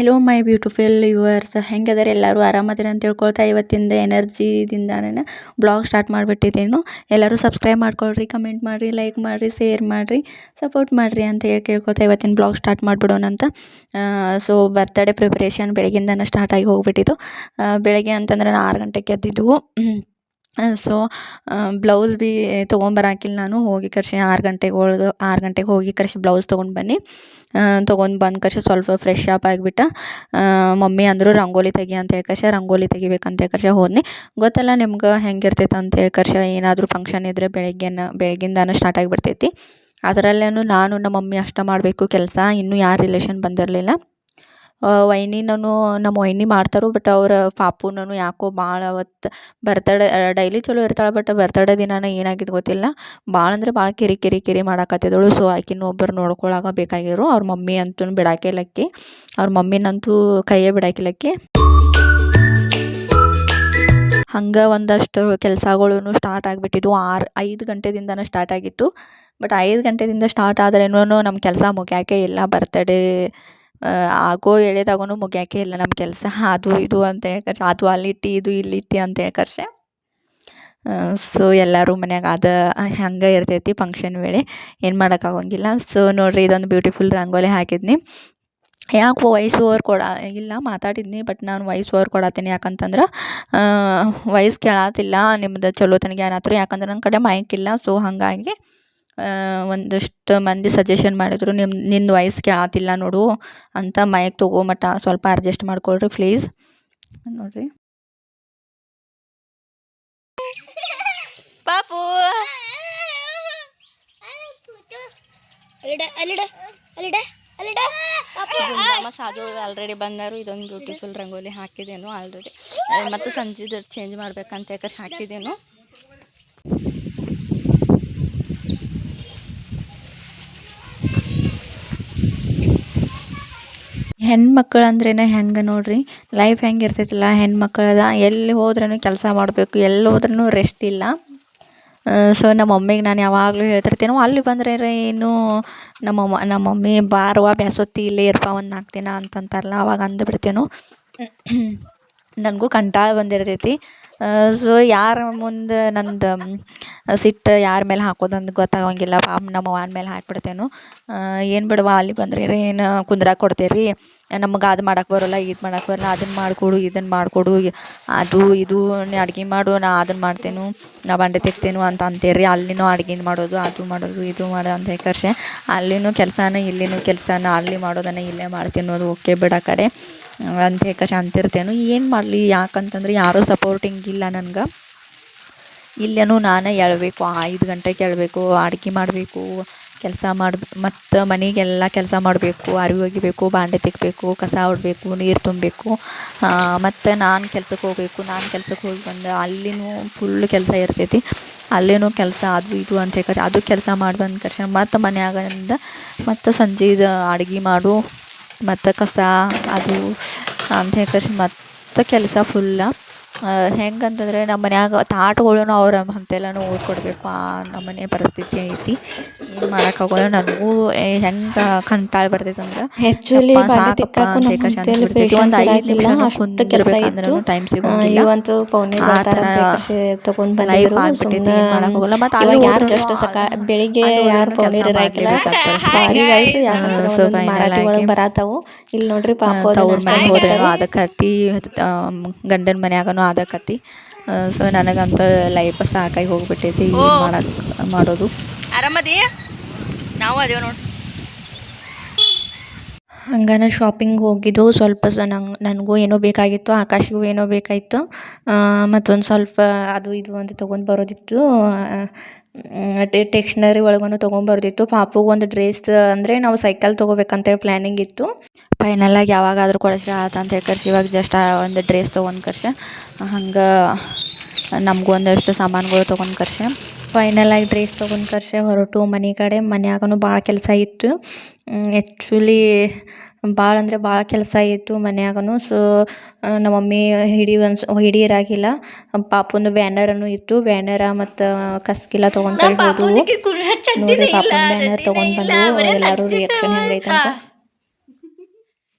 Hello ಮೈ beautiful yours, ಹೆಂಗದರೆ ಎಲ್ಲರೂ ಆರಾಮದಿರ ಅಂತ ತಿಳ್ಕೊಳ್ತಾ ಇವತ್ತಿಂದ ಎನರ್ಜಿದಿಂದಾನೇ ಬ್ಲಾಗ್ ಸ್ಟಾರ್ಟ್ ಮಾಡಿಬಿಟ್ಟಿದ್ದೇನು. ಎಲ್ಲರೂ ಸಬ್ಸ್ಕ್ರೈಬ್ ಮಾಡ್ಕೊಳ್ರಿ, ಕಮೆಂಟ್ ಮಾಡಿರಿ, ಲೈಕ್ ಮಾಡಿರಿ, ಶೇರ್ ಮಾಡಿರಿ, ಸಪೋರ್ಟ್ ಮಾಡಿರಿ ಅಂತ ಹೇಳಿ ಕೇಳ್ಕೊಳ್ತಾ ಇವತ್ತಿನ ಬ್ಲಾಗ್ ಸ್ಟಾರ್ಟ್ ಮಾಡಿಬಿಡೋಣ ಅಂತ. ಸೊ ಬರ್ತ್ಡೇ ಪ್ರಿಪ್ರೇಷನ್ ಬೆಳಗ್ಗಿಂದನೇ ಸ್ಟಾರ್ಟ್ ಆಗಿ ಹೋಗ್ಬಿಟ್ಟಿತ್ತು. ಬೆಳಗ್ಗೆ ಅಂತಂದ್ರೆ 6 ಗಂಟೆಗೆ ಎದ್ದಿದ್ದೆವು. ಸೊ ಬ್ಲೌಸ್ ಭೀ ತೊಗೊಂಬರಾಕಿಲ್ಲ, ನಾನು ಹೋಗಿ ಕರ್ಸಿ 6 ಗಂಟೆಗೆ ಹೋಗಿ ಕರ್ಸಿ ಬ್ಲೌಸ್ ತೊಗೊಂಡು ಬನ್ನಿ. ತೊಗೊಂಡು ಬಂದು ಕರ್ಸಿ ಸ್ವಲ್ಪ ಫ್ರೆಶ್ ಅಪ್ ಆಗಿಬಿಟ್ಟು ಮಮ್ಮಿ ಅಂದರು ರಂಗೋಲಿ ತೆಗಿ ಅಂತ ಹೇಳಿ ಕರ್ಸಿ ರಂಗೋಲಿ ತೆಗಿಬೇಕಂತ ಹೇಳಿ ಕರ್ಸಿ ಹೋದ್ನಿ. ಗೊತ್ತಲ್ಲ ನಿಮ್ಗೆ ಹೆಂಗಿರ್ತೈತೆ ಅಂತ ಹೇಳಿ ಕರ್ಸಿ ಏನಾದರೂ ಫಂಕ್ಷನ್ ಇದ್ದರೆ ಬೆಳಗ್ಗಿಂದಾನು ಸ್ಟಾರ್ಟ್ ಆಗಿಬಿಡ್ತೈತಿ. ಅದರಲ್ಲೇನು ನಾನು ನಮ್ಮ ಮಮ್ಮಿ ಅಷ್ಟ ಮಾಡಬೇಕು ಕೆಲಸ, ಇನ್ನೂ ಯಾರು ರಿಲೇಷನ್ ಬಂದಿರಲಿಲ್ಲ. ನಮ್ಮ ವೈನಿ ಮಾಡ್ತಾರೋ, ಬಟ್ ಅವ್ರ ಪಾಪುನೂ ಯಾಕೋ ಭಾಳ ಅವತ್ತು ಬರ್ತಡೇ ಡೈಲಿ ಚಲೋ ಇರ್ತಾಳೆ, ಬಟ್ ಬರ್ತಡೇ ದಿನಾನ ಏನಾಗಿದ್ದು ಗೊತ್ತಿಲ್ಲ, ಭಾಳ ಅಂದ್ರೆ ಭಾಳ ಕಿರಿ ಮಾಡಾಕತ್ತಿದ್ದಳು. ಸೊ ಆಕಿನೂ ಒಬ್ಬರು ನೋಡ್ಕೊಳಾಗ ಬೇಕಾಗಿರು. ಅವ್ರ ಮಮ್ಮಿ ಅಂತೂ ಬಿಡಾಕಿಲ್ಲಕ್ಕಿ, ಅವ್ರ ಮಮ್ಮಿನಂತೂ ಕೈಯೇ ಬಿಡಾಕಿಲ್ಲಕ್ಕಿ. ಹಂಗೆ ಒಂದಷ್ಟು ಕೆಲಸಗಳೂ ಸ್ಟಾರ್ಟ್ ಆಗಿಬಿಟ್ಟಿದ್ವು. 5 ಗಂಟೆದಿಂದನೇ ಸ್ಟಾರ್ಟ್ ಆಗಿತ್ತು. ಬಟ್ 5 ಗಂಟೆದಿಂದ ಸ್ಟಾರ್ಟ್ ಆದ್ರೇನೂ ನಮ್ಮ ಕೆಲಸ ಮುಗ್ಯಾಕೆ ಇಲ್ಲ. ಬರ್ತಡೇ ಆಗೋ ಎಳೆದಾಗೂ ಮುಗ್ಯಾಕೆ ಇಲ್ಲ ನಮ್ಮ ಕೆಲಸ. ಅದು ಇದು ಅಂತ ಹೇಳಿ ಕರ್ಸಿ, ಅದು ಅಲ್ಲಿಟ್ಟು ಇದು ಇಲ್ಲಿಟ್ಟು ಅಂತ ಹೇಳಿ ಕರ್ಸಿ. ಸೊ ಎಲ್ಲರೂ ಮನ್ಯಾಗ ಹಂಗೆ ಇರ್ತೈತಿ ಫಂಕ್ಷನ್ ವೇಳೆ, ಏನು ಮಾಡೋಕ್ಕಾಗಂಗಿಲ್ಲ. ಸೊ ನೋಡಿರಿ, ಇದೊಂದು ಬ್ಯೂಟಿಫುಲ್ ರಂಗೋಲಿ ಹಾಕಿದ್ನಿ. ಯಾಕೆ ವಾಯ್ಸ್ ಓವರ್ ಇಲ್ಲ ಮಾತಾಡಿದ್ನಿ, ಬಟ್ ನಾನು ವಾಯ್ಸ್ ಓವರ್ ಕೊಡತ್ತೀನಿ. ಯಾಕಂತಂದ್ರೆ ವಾಯ್ಸ್ ಕೇಳತ್ತಿಲ್ಲ ನಿಮ್ದು ಚಲೋ ತನಗೆ ಏನಾದ್ರು, ಯಾಕಂದ್ರೆ ನನ್ನ ಕಡೆ ಮೈಕ್ ಇಲ್ಲ. ಸೊ ಹಾಗಾಗಿ ಒಂದಷ್ಟು ಮಂದಿ ಸಜೆಷನ್ ಮಾಡಿದರು, ನಿಂದು ವಾಯ್ಸ್ ಕೇಳತ್ತಿಲ್ಲ ನೋಡು ಅಂತ, ಮೈಕ್ ತೊಗೊಮಟ್ಟ ಸ್ವಲ್ಪ ಅಡ್ಜಸ್ಟ್ ಮಾಡ್ಕೊಳ್ರಿ ಪ್ಲೀಸ್. ನೋಡಿರಿ ಪಾಪು ಸಾಧು ಆಲ್ರೆಡಿ ಬಂದರು. ಇದೊಂದು ಬ್ಯೂಟಿಫುಲ್ ರಂಗೋಲಿ ಹಾಕಿದೇನು ಆಲ್ರೆಡಿ, ಮತ್ತು ಸಂಜೆದು ಚೇಂಜ್ ಮಾಡ್ಬೇಕಂತ ಯಾಕಂದ್ರೆ ಹಾಕಿದೇನು. ಹೆಣ್ಮಕ್ಳು ಅಂದ್ರೇ ಹೆಂಗೆ ನೋಡ್ರಿ, ಲೈಫ್ ಹೆಂಗೆ ಇರ್ತೈತಿಲ್ಲ ಹೆಣ್ಮಕ್ಳದ. ಎಲ್ಲಿ ಹೋದ್ರೂ ಕೆಲಸ ಮಾಡಬೇಕು, ಎಲ್ಲಿ ಹೋದ್ರೂ ರೆಸ್ಟ್ ಇಲ್ಲ. ಸೊ ನಮ್ಮ ಮಮ್ಮಿಗೆ ನಾನು ಯಾವಾಗಲೂ ಹೇಳ್ತಿರ್ತೇನೋ, ಅಲ್ಲಿ ಬಂದರೆ ಏನು ನಮ್ಮ ಮಮ್ಮಿ ಬಾರವ್ವ ಬ್ಯಾಸೊತ್ತಿ ಇಲ್ಲೇ ಇರ್ಪ ಒಂದು 4 ದಿನ ಅಂತಂತಾರಲ್ಲ, ಅವಾಗ ಅಂದುಬಿಡ್ತೇನೋ. ನನಗೂ ಕಂಟಾಳ ಬಂದಿರ್ತೈತಿ. ಸೊ ಯಾರ ಮುಂದೆ ನಂದು ಸಿಟ್ಟು ಯಾರ ಮೇಲೆ ಹಾಕೋದಂದು ಗೊತ್ತಾಗಂಗಿಲ್ಲ. ಪಾಪ ನಮ್ಮ ಅವ್ವನ ಮೇಲೆ ಹಾಕಿಬಿಡ್ತೇನು. ಏನು ಬಿಡವ ಅಲ್ಲಿ ಬಂದ್ರೆ ಏನು ಕುಂದ್ರಾಕ ಕೊಡ್ತೀರಿ, ನಮಗೆ ಅದು ಮಾಡಕ್ಕೆ ಬರೋಲ್ಲ, ಇದು ಮಾಡಕ್ಕೆ ಬರೋಲ್ಲ, ಅದನ್ನು ಮಾಡಿಕೊಡು ಇದನ್ನು ಮಾಡಿಕೊಡು, ಅದು ಇದು ನೀ ಅಡ್ಗೆ ಮಾಡು ನಾ ಅದನ್ನು ಮಾಡ್ತೇನೆ, ನಾ ಬಂಡೆ ತೆಗ್ತೇನು ಅಂತ ಅಂತೀರಿ. ಅಲ್ಲಿನೂ ಅಡ್ಗೆ ಮಾಡೋದು, ಅದು ಮಾಡೋದು, ಇದು ಮಾಡೋ ಅಂತ ಹೇಳ್ಕರ್ಷೆ, ಅಲ್ಲಿನೂ ಕೆಲಸನ ಇಲ್ಲಿನೂ ಕೆಲಸನ, ಅಲ್ಲಿ ಮಾಡೋದನ್ನು ಇಲ್ಲೇ ಮಾಡ್ತೀನೋದು, ಓಕೆ ಬಿಡ ಕಡೆ ಅಂತ ಹೇಳ್ಕರ್ಷೆ ಅಂತಿರ್ತೇನು. ಏನು ಮಾಡಲಿ, ಯಾಕಂತಂದ್ರೆ ಯಾರೂ ಸಪೋರ್ಟಿಂಗ್ ಇಲ್ಲ ನನಗೆ. ಇಲ್ಲೇನೂ ನಾನೇ ಎಳಬೇಕು, 5 ಗಂಟೆಗೆ ಎಳಬೇಕು, ಅಡ್ಗೆ ಮಾಡಬೇಕು, ಕೆಲಸ ಮತ್ತು ಮನೆಗೆಲ್ಲ ಕೆಲಸ ಮಾಡಬೇಕು, ಅರಿವಿ ಒಗಿಬೇಕು, ಬಾಂಡೆ ತೆಗಿಬೇಕು, ಕಸ ಹೊಡಬೇಕು, ನೀರು ತುಂಬಬೇಕು, ಮತ್ತು ನಾನು ಕೆಲ್ಸಕ್ಕೆ ಹೋಗ್ಬೇಕು. ನಾನು ಕೆಲ್ಸಕ್ಕೆ ಹೋಗಿ ಬಂದು ಅಲ್ಲಿನೂ ಫುಲ್ ಕೆಲಸ ಇರ್ತೈತಿ. ಅಲ್ಲಿನೂ ಕೆಲಸ ಅದು ಇದು ಅಂತ ಹೇಳ್ಕರ್ಷೆ ಅದು ಕೆಲಸ ಮಾಡಿ ಬಂದು ಕರ್ಷೆ, ಮತ್ತು ಮನ್ಯಾಗಿಂದ ಮತ್ತು ಸಂಜೆದು ಅಡ್ಗೆ ಮಾಡು, ಮತ್ತು ಕಸ ಅದು ಅಂತ ಹೇಳ್ಕರ್ಷೆ ಮತ್ತು ಕೆಲಸ ಫುಲ್ಲ. ಹೆಂಗಂತಂದರೆ ನಮ್ಮ ಮನ್ಯಾಗ ತಾಟುಗಳೂ ಅವ್ರ ಅಂತೆಲ್ಲನೂ ಓದ್ಕೊಡ್ಬೇಕು, ನಮ್ಮ ಮನೆ ಪರಿಸ್ಥಿತಿ ಐತಿ. ಏನು ಮಾಡೋಕ್ಕಾಗಲ್ಲ. ನನಗೂ ಹೆಂಗೆ ಕಂಟಾಳ ಬರ್ತೈತೆ ಅಂದ್ರೆ ಆ್ಯಕ್ಚುಲಿ ಒಂದು 5 ನಿಮಿಷ ಕುಂದಿರ್ಬೇಕಂದ್ರೂ ಟೈಮ್ ಸಿಗೋಂಗಿಲ್ಲ. ಆ ಥರ ಲೈಫ್ ಆಗ್ಬಿಟ್ಟೈತಿ. ಏನು ಮಾಡೋಕ್ಕಾಗಲ್ಲ. ಮತ್ತು ಅಲ್ಲಿ ಯಾರು ಜಸ್ಟ್ ಬೆಳಿಗ್ಗೆ ಯಾರು ಪೌನೀರ್ ಬರತ್ತಾವು. ಇಲ್ಲಿ ನೋಡ್ರಿ ಪಾಪ ತವ್ರ ಮನೆಗೆ ಹೋದ್ರೇನೋ ಅದಕ್ಕತ್ತಿ, ಗಂಡನ ಮನ್ಯಾಗನೂ ಅದಕ್ಕತ್ತಿ. ಸೊ ನನಗಂತ ಲೈಫ್ ಸಾಕಾಗಿ ಹೋಗ್ಬಿಟ್ಟೈತಿ. ಏನು ಮಾಡೋದು. ಆರಾಮದಿ, ನಾವು ಅದೇವು ನೋಡಿ. ಹಂಗನ ಶಾಪಿಂಗ್ ಹೋಗಿದ್ದು. ಸ್ವಲ್ಪ ನನಗೂ ಏನೋ ಬೇಕಾಗಿತ್ತು, ಆಕಾಶಿಗೂ ಏನೋ ಬೇಕಾಗಿತ್ತು, ಮತ್ತೊಂದು ಸ್ವಲ್ಪ ಅದು ಇದು ಅಂತ ತೊಗೊಂಡು ಬರೋದಿತ್ತು. ಟೆಕ್ಸ್ನರಿ ಒಳಗೂ ತೊಗೊಂಬರೋದಿತ್ತು. ಪಾಪುಗೆ ಒಂದು ಡ್ರೆಸ್ ಅಂದರೆ ನಾವು ಸೈಕಲ್ ತೊಗೋಬೇಕಂತೇಳಿ ಪ್ಲ್ಯಾನಿಂಗ್ ಇತ್ತು. ಫೈನಲಾಗಿ ಯಾವಾಗಾದರೂ ಕೊಡಿಸ್ರಿ ಆತ ಅಂತ ಹೇಳಿ ಕರ್ಸಿ ಇವಾಗ ಜಸ್ಟ್ ಒಂದು ಡ್ರೆಸ್ ತೊಗೊಂಡು ಕರ್ಸೆ. ಹಂಗೆ ನಮಗೂ ಒಂದಷ್ಟು ಸಾಮಾನುಗಳು ತೊಗೊಂಡು ಕರ್ಸೆ. ಫೈನಲಾಗಿ ಡ್ರೆಸ್ ತೊಗೊಂಡು ಕರ್ಸೆ ಹೊರಟು ಮನೆ ಕಡೆ. ಮನ್ಯಾಗೂ ಭಾಳ ಕೆಲಸ ಇತ್ತು. ಆ್ಯಕ್ಚುಲಿ ಭಾಳ ಅಂದರೆ ಭಾಳ ಕೆಲಸ ಇತ್ತು ಮನ್ಯಾಗೂ. ಸೊ ನಮ್ಮ ಮಮ್ಮಿ ಹಿಡಿಯಿರಾಗಿಲ್ಲ. ಪಾಪುಂದು ಬ್ಯಾನರನ್ನು ಇತ್ತು, ಬ್ಯಾನರ ಮತ್ತು ಕಸ್ಕಿಲ್ಲ ತೊಗೊಂಡು ಹೋದವು. ನೋಡಿರಿ ಪಾಪುನ ಬ್ಯಾನರ್ ತೊಗೊಂಡು ಬಂದು ಎಲ್ಲರೂ ರಿಯಾಕ್ಷನ್ ಹೆಂಗೈತಂತ.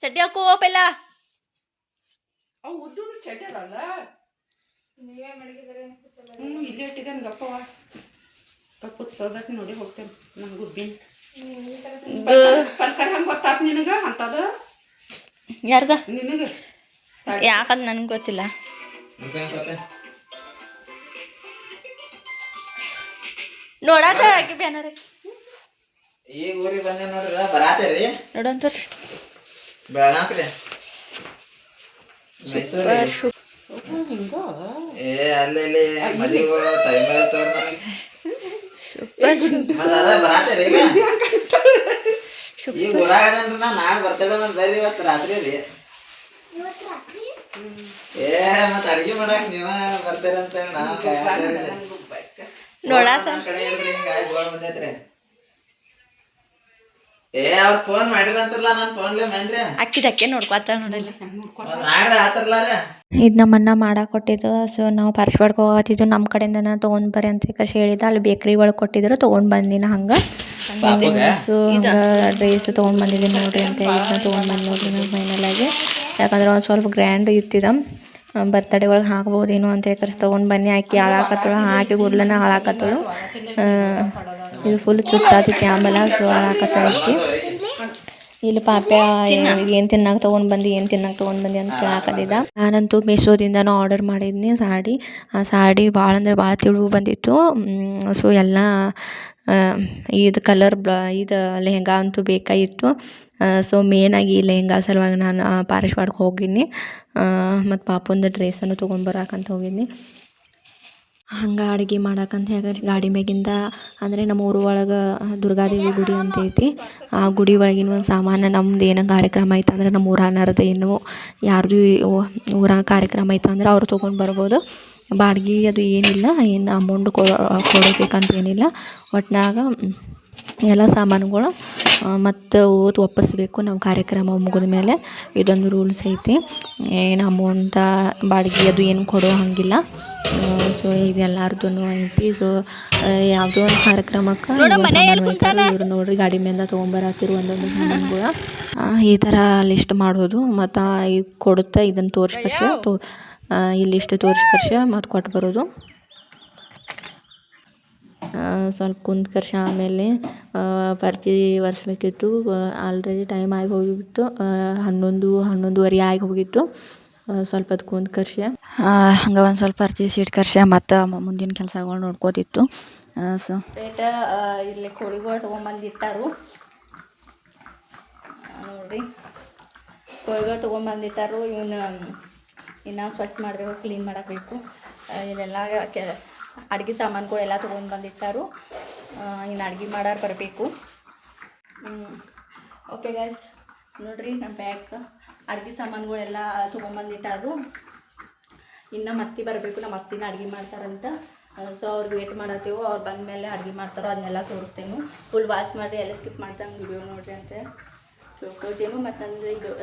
ಚಡ್ಡಿ ಹಾಕೋ ಪೆಲ್ಲ ಅವು ಉದ್ದುದು ಚಡ್ಡಲ್ಲ ಇಲ್ಲೇ ಇಟ್ಟಿದ್ದೇನೆ ಗಪ್ಪವ ಕಪ್ಪುತ್ ಸೌದಕ್ಕೆ ನೋಡಿ ಹೋಗ್ತೇನೆ ನಮ್ಮ ಗುಬ್ಬಿನ ಪಲ್ಕರ್ ಹಂಗೆ ಗೊತ್ತಾತ್ ನಿನಗ ಅಂತದ ಯಾರ್ದ ನಿನಗೆ ಯಾಕಂದ್ ನನ್ಗೆ ಗೊತ್ತಿಲ್ಲ ನೋಡಾಕ ಆಕಿ ಬ್ಯಾನರ್ ಈಗ ಊರಿಗೆ ಬಂದೆ ನೋಡ್ರಿ ಬರಾತೇರಿ ನೋಡಂತ ಬೆಳಗಾಕ್ರಿ ಮೈಸೂರು ಹಿಂಗ ಏ ಅಲ್ಲಿ ಮದುವೆ ಟೈಮ್ ಇರ್ತವ್ರ ಮತ್ತೆ ಅದ ಬರಾತೇರಿ ಈಗ ಊರಾಗ ಅದನ್ರಿ ನಾ ನಾಳೆ ಬರ್ತೇವೆ ಮತ್ತೆ ಬರ್ರಿ ಇವತ್ತು ರಾತ್ರಿ ರೀ ಏ ಮತ್ತೆ ಅಡಿಗೆ ಮಾಡಕ್ ನೀವ ಬರ್ತೀರಂತ ನಾವು ನೋಡಾಕ ಕಡೆ ಇಲ್ರಿ ಹಿಂಗ ಗೋಳ್ ಬಂದೈತ್ರಿ ಏ ಅವ್ರ ಫೋನ್ ಮಾಡಿರಂತ್ರಲ್ಲ ನಾನು ಫೋನ್ಲೆ ಮೇನ್ರಿ ಅಕ್ಕಿದಕ್ಕೆ ನೋಡ್ಕೊತ ನೋಡಲ್ಲಿ ಮಾಡ್ರಿ ಆತರ್ಲಾರ ಇದು ನಮ್ಮ ಅಣ್ಣ ಮಾಡಕ್ಕೆ ಕೊಟ್ಟಿದ್ದು. ಸೊ ನಾವು ಪಾರ್ಶ್ವಾಡ್ಗೆ ಹೋಗತ್ತಿದ್ದು ನಮ್ಮ ಕಡೆಯಿಂದನ ತೊಗೊಂಡು ಬರ್ರಿ ಅಂತ ಕಷ್ಟ ಹೇಳಿದ. ಅಲ್ಲಿ ಬೇಕ್ರಿ ಒಳಗೆ ಕೊಟ್ಟಿದ್ರು ತೊಗೊಂಡು ಬಂದಿನ ಹಂಗೆ ಸೊ ಹಂಗೆ ಡ್ರೆಸ್ ತೊಗೊಂಡು ಬಂದಿದ್ದೀನಿ ನೋಡ್ರಿ ಅಂತ ಇದನ್ನ ತೊಗೊಂಡು ಬಂದು ನೋಡ್ರಿ ನಾವು ಫೈನಲ್ ಆಗಿ. ಯಾಕಂದ್ರೆ ಒಂದು ಸ್ವಲ್ಪ ಗ್ರ್ಯಾಂಡ್ ಇತ್ತಿದ ಬರ್ತಡೇ ಒಳಗೆ ಹಾಕ್ಬೋದೇನೋ ಅಂತ ಕರ್ಸಿ ತೊಗೊಂಡು ಬನ್ನಿ. ಹಾಕಿ ಹಾಳಾಕತ್ತಳು ಹಾಕಿ ಗುಡ್ಲನ ಹಾಳಾಕತ್ತಳು. ಇದು ಫುಲ್ ಚುಚ್ಚಾತಿತ್ತು ಆಮೇಲೆ ಸೊ ಹಾಳಾಕತ್ತಳು ಅಕ್ಕಿ. ಇಲ್ಲಿ ಪಾಪ್ಯ ಏನು ತಿನ್ನಕ್ಕೆ ತೊಗೊಂಡು ಬಂದು ಅಂತ ಕೇಳಾಕತ್ತಿದ್ದ. ನಾನಂತೂ ಮೀಶೋದಿಂದನೂ ಆರ್ಡರ್ ಮಾಡಿದ್ನಿ ಸಾಡಿ. ಆ ಸಾಡಿ ಭಾಳ ಅಂದ್ರೆ ಭಾಳ ತಿಳು ಬಂದಿತ್ತು. ಸೊ ಎಲ್ಲ ಇದು ಕಲರ್ ಇದು ಲೆಹಂಗಾ ಅಂತೂ ಬೇಕಾಗಿತ್ತು. ಸೊ ಮೇನಾಗಿ ಈ ಲೆಹಂಗಾ ಸಲುವಾಗಿ ನಾನು ಪಾರಶ್ವಾಡ್ಗೆ ಹೋಗಿನಿ. ಮತ್ತು ಪಾಪುಂದು ಡ್ರೆಸ್ಸನ್ನು ತೊಗೊಂಡು ಬರಾಕಂತ ಹೋಗಿದ್ನಿ. ಹಂಗೆ ಅಡುಗೆ ಮಾಡಕ್ಕಂತ ಹೇಗೆ ಗಾಡಿ ಮ್ಯಾಗಿಂದ ಅಂದರೆ ನಮ್ಮ ಊರು ಒಳಗೆ ದುರ್ಗಾದೇವಿ ಗುಡಿ ಅಂತ ಐತಿ. ಆ ಗುಡಿ ಒಳಗಿನ ಒಂದು ಸಾಮಾನು ನಮ್ದು ಏನೋ ಕಾರ್ಯಕ್ರಮ ಐತೆ ಅಂದ್ರೆ ನಮ್ಮ ಊರಾನರ್ದು ಏನು ಯಾರ್ದು ಊರಾಗ ಕಾರ್ಯಕ್ರಮ ಐತೆ ಅಂದ್ರೆ ಅವ್ರು ತೊಗೊಂಡು ಬರ್ಬೋದು. ಬಾಡ್ಗೆ ಅದು ಏನಿಲ್ಲ, ಏನು ಅಮೌಂಟ್ ಕೊಡಬೇಕಂತ ಏನಿಲ್ಲ. ಒಟ್ನಾಗ ಎಲ್ಲ ಸಾಮಾನುಗಳು ಮತ್ತು ಒಪ್ಪಿಸ್ಬೇಕು ನಾವು ಕಾರ್ಯಕ್ರಮ ಮುಗಿದ ಮೇಲೆ. ಇದೊಂದು ರೂಲ್ಸ್ ಐತಿ. ಏನು ಅಮೌಂಟ ಬಾಡ್ಗೆ ಅದು ಏನು ಕೊಡೋ ಹಾಗಿಲ್ಲ. ಸೊ ಇದು ಎಲ್ಲಾರ್ದು ಐತಿ. ಸೊ ಯಾವುದೋ ಒಂದು ಕಾರ್ಯಕ್ರಮಕ್ಕೆ ಇವ್ರು ನೋಡ್ರಿ ಗಾಡಿ ಮೇಲೆ ತೊಗೊಂಬರತ್ತಿರು ಒಂದೊಂದು ಸಾಮಾನುಗಳು ಈ ಥರ ಲಿಸ್ಟ್ ಮಾಡೋದು. ಮತ್ತು ಈಗ ಕೊಡುತ್ತೆ ಇದನ್ನು ತೋರಿಸ್ಕರ್ಷ ಈ ಲಿಸ್ಟ್ ತೋರಿಸ್ಕರ್ಷ ಮತ್ತು ಕೊಟ್ಟು ಬರೋದು. ಸ್ವಲ್ಪ ಕುಂತ್ಕರ್ಷ ಆಮೇಲೆ ಪರ್ಚಿ ಒರೆಸ್ಬೇಕಿತ್ತು. ಆಲ್ರೆಡಿ ಟೈಮ್ ಆಗಿ ಹೋಗಿತ್ತು, 11:30 ಆಗಿ ಹೋಗಿತ್ತು. ಸ್ವಲ್ಪ ಹೊತ್ತು ಕುಂತ್ಕರ್ಷ ಹಂಗೆ ಒಂದು ಸ್ವಲ್ಪ ಪರ್ಚಿ ಇಟ್ಕರ್ಷ ಮತ್ತು ಮುಂದಿನ ಕೆಲಸಗಳು ನೋಡ್ಕೋತಿತ್ತು. ಸೊ ಇಲ್ಲಿ ಕೋಳಿಗಳು ತೊಗೊಂಬಂದಿಟ್ಟಾರು ನೋಡಿರಿ. ಕೋಳಿಗಳು ತೊಗೊಂಬಂದಿಟ್ಟಾರು. ಇವನ್ನ ಇನ್ನು ಸ್ವಚ್ಛ ಮಾಡಬೇಕು, ಕ್ಲೀನ್ ಮಾಡಬೇಕು. ಇಲ್ಲೆಲ್ಲ ಅಡುಗೆ ಸಾಮಾನುಗಳೆಲ್ಲ ತೊಗೊಂಡು ಬಂದಿಟ್ಟಾರು. ಇನ್ನು ಅಡುಗೆ ಮಾಡಾರು ಬರಬೇಕು. ಓಕೆ ಗೈಸ್ ನೋಡಿರಿ ನಮ್ಮ ಬ್ಯಾಗ್ ಅಡುಗೆ ಸಾಮಾನುಗಳೆಲ್ಲ ತೊಗೊಂಬಂದಿಟ್ಟಾರು. ಇನ್ನು ಮತ್ತೆ ಬರಬೇಕು. ನಮ್ಮ ಅತ್ತಿನ ಅಡುಗೆ ಮಾಡ್ತಾರಂತ. ಸೊ ಅವ್ರಿಗೆ ವೇಟ್ ಮಾಡತ್ತೇವು. ಅವ್ರು ಬಂದಮೇಲೆ ಅಡುಗೆ ಮಾಡ್ತಾರೋ ಅದನ್ನೆಲ್ಲ ತೋರಿಸ್ತೇನೆ. ಫುಲ್ ವಾಚ್ ಮಾಡಿರಿ, ಎಲ್ಲ ಸ್ಕಿಪ್ ಮಾಡ್ದಂಗೆ ವಿಡಿಯೋ ನೋಡಿರಿ ಅಂತ ತಿಳ್ಕೊಳ್ತೇನೆ. ಮತ್ತು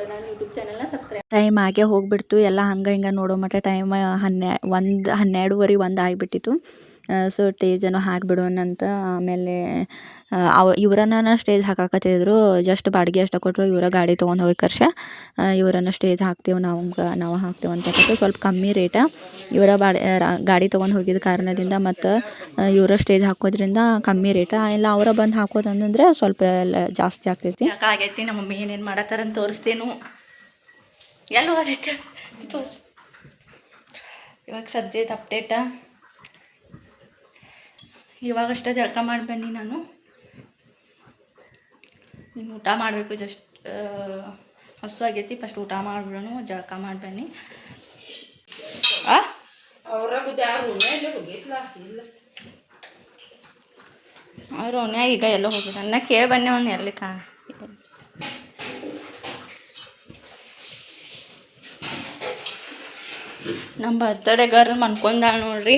ನನ್ನ ಯೂಟ್ಯೂಬ್ ಚಾನಲ್ನ ಸಬ್ಸ್ಕ್ರೈಬ್. ಟೈಮ್ ಆಗೇ ಹೋಗಿಬಿಡ್ತು. ಎಲ್ಲ ಹಂಗೆ ಹಿಂಗೆ ನೋಡೋ ಮಟ್ಟ ಟೈಮ್ 12:30 1 ಆಗಿಬಿಟ್ಟಿತ್ತು. ಸೊ ಸ್ಟೇಜನ್ನು ಹಾಕಿಬಿಡೋಣಂತ. ಆಮೇಲೆ ಇವರನ್ನ ಸ್ಟೇಜ್ ಹಾಕಾಕತ್ತಿದ್ರು. ಜಸ್ಟ್ ಬಾಡಿಗೆ ಅಷ್ಟು ಕೊಟ್ಟರು. ಇವರ ಗಾಡಿ ತೊಗೊಂಡು ಹೋಗಿ ಕರ್ಷ ಇವರನ್ನು ಸ್ಟೇಜ್ ಹಾಕ್ತೇವೆ ನಾವು ಹಾಕ್ತೇವೆ ಅಂತ ಹೇಳ್ಬಿಟ್ಟು ಸ್ವಲ್ಪ ಕಮ್ಮಿ ರೇಟ ಇವರ ಗಾಡಿ ತೊಗೊಂಡು ಹೋಗಿದ್ದ ಕಾರಣದಿಂದ ಮತ್ತು ಇವರ ಸ್ಟೇಜ್ ಹಾಕೋದ್ರಿಂದ ಕಮ್ಮಿ ರೇಟ. ಇಲ್ಲ ಅವರ ಬಂದು ಹಾಕೋದಂದ್ರೆ ಸ್ವಲ್ಪ ಜಾಸ್ತಿ ಆಗ್ತೈತಿ. ಆಗೈತಿ ನಮ್ಮ ಮಮ್ಮಿ ಏನೇನು ಮಾಡತ್ತಾರಂತ ತೋರಿಸ್ತೇನು. ಎಲ್ಲ ಓದೈತೆ ತೋರಿಸ್. ಇವಾಗ ಸದ್ಯದ ಅಪ್ಡೇಟ ಇವಾಗಷ್ಟೇ ಜಳಕ ಮಾಡಿ ಬನ್ನಿ. ನಾನು ಇನ್ನು ಊಟ ಮಾಡಬೇಕು. ಜಸ್ಟ್ ಹಸು ಆಗೈತಿ. ಫಸ್ಟ್ ಊಟ ಮಾಡಿಬಿಡೋಣ, ಜಳಕ ಮಾಡಿ ಬನ್ನಿ. ಅವ್ರು ಅವನ್ಯಾಗ ಈಗ ಎಲ್ಲೋ ಹೋಗಿದ್ದ. ನನ್ನ ಕೇಳಿ ಬನ್ನಿ ಅವ್ನು ಎಲ್ಲಿ ನಮ್ಮ ಬರ್ತಡೇ ಗರ್ಲ್ ಮನ್ಕೊಂಡ ನೋಡ್ರಿ.